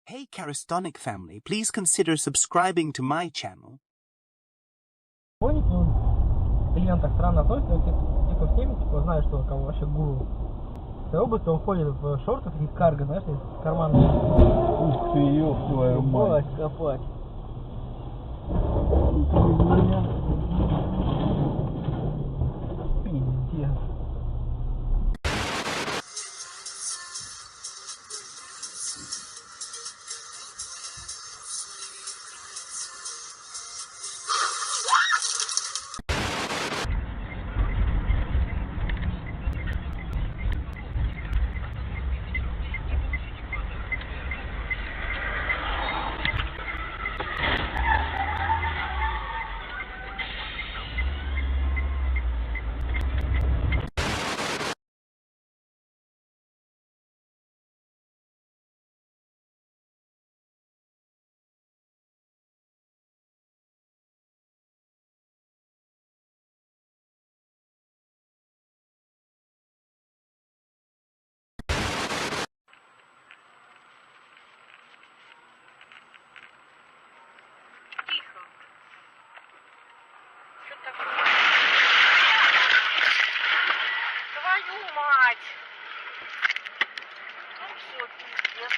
Hey Karistonic family, please consider subscribing to my channel. Понял, он клиент так странно относится, типа в теме, типа знает, что кого вообще гуру. В области он ходит в шортах и карго, знаешь, в карман. Ух ты, ёб твою мать. Копать. Пиздец. Тихо. Что такое? Твою мать! Ну все, пиздец.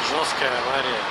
Жесткая авария.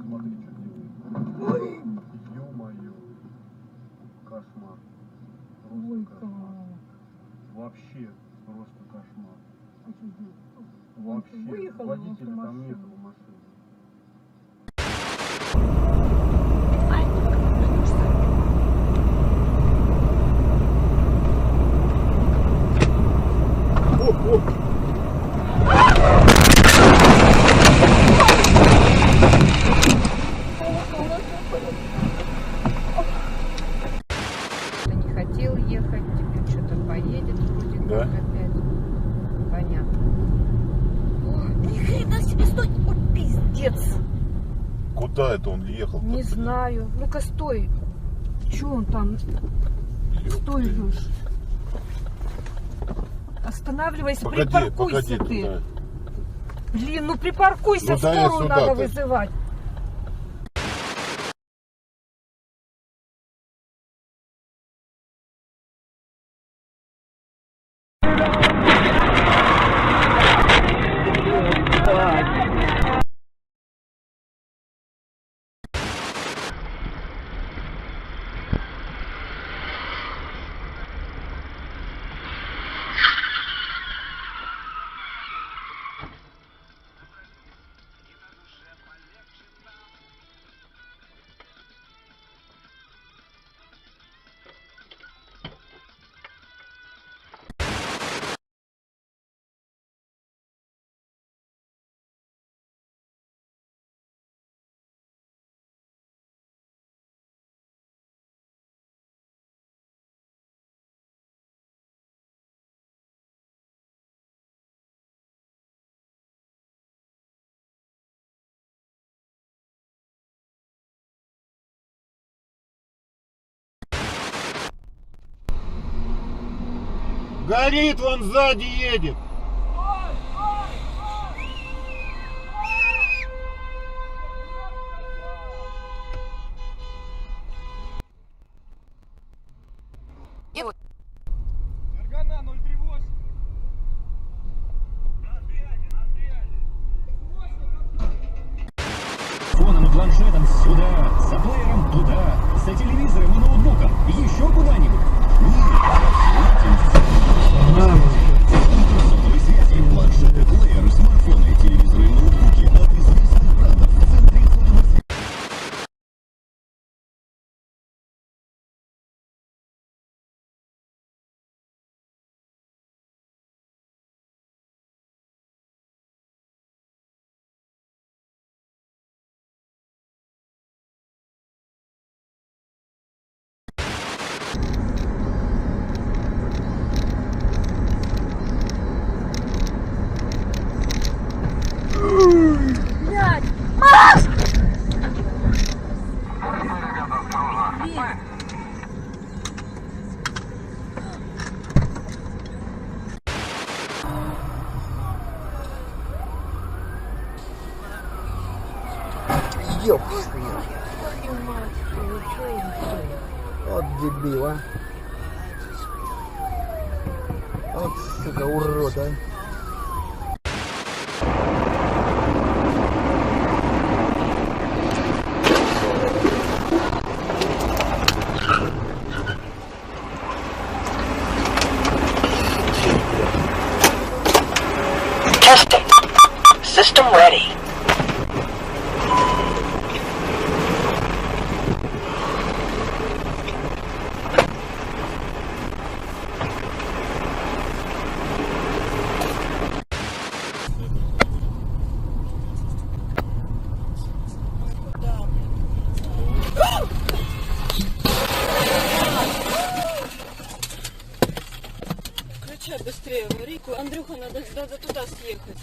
Мамочка! Ё-моё, кошмар. Просто кошмар. Вообще просто кошмар. Вообще. Водителя там нет в машине. Не хотел ехать, теперь что-то поедет вроде Да? как опять. Понятно. О, ни хрена себе, стой! Ой, пиздец! Куда это он ехал? Не знаю. Ну-ка, стой. Че он там? Стой, Леш. Останавливайся, припаркуйся ты. Туда. Блин, ну припаркуйся, Ну, да, я скорую сюда надо ты. вызывать. Горит, вон сзади едет. Фергана 038. Фоном и планшетом сюда, за плеером туда, за телевизором и ноутбуком еще куда-нибудь. Сотовой связи, планшеты, плееры, смартфоны, телевизоры и ноутбуки от известных брендов в центре сотовой связи. Ёп. Вот дебил, а. Вот, сука, урод, а. Testing. System ready. Включай быстрее аварийку. Андрюха, надо туда съехать.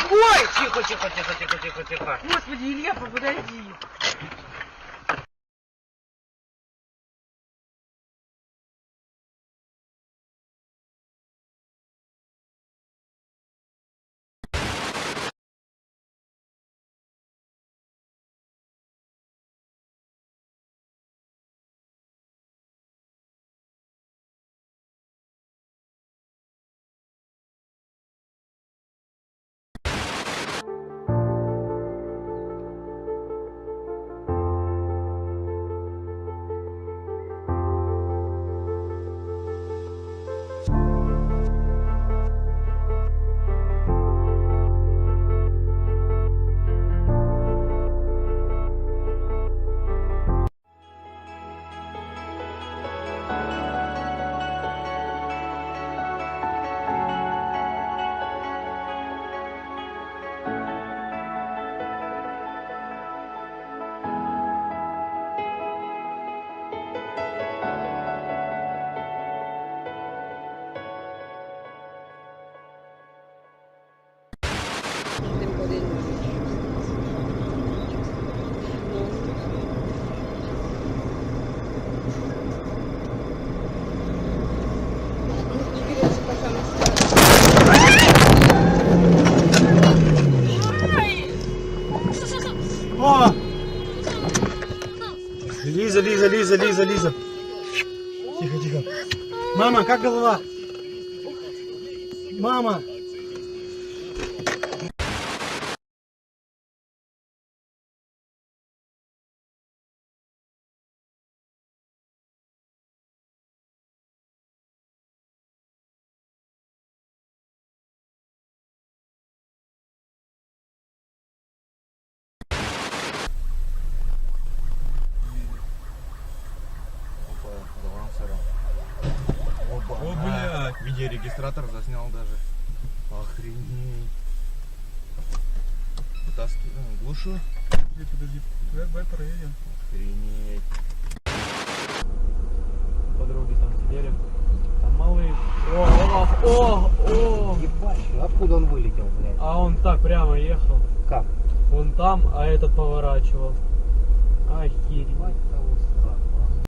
Ой, тихо. Господи, Илья, подожди. Лиза. Тихо. Мама, как голова? Мама. О, блядь. Видеорегистратор заснял даже. Охренеть. Глушу. Подожди, давай проедем. Охренеть. Подруги там сидели. Там малый. О! Ебать, откуда он вылетел, блядь? А он так прямо ехал. Как? Вон там, а этот поворачивал. Охереть.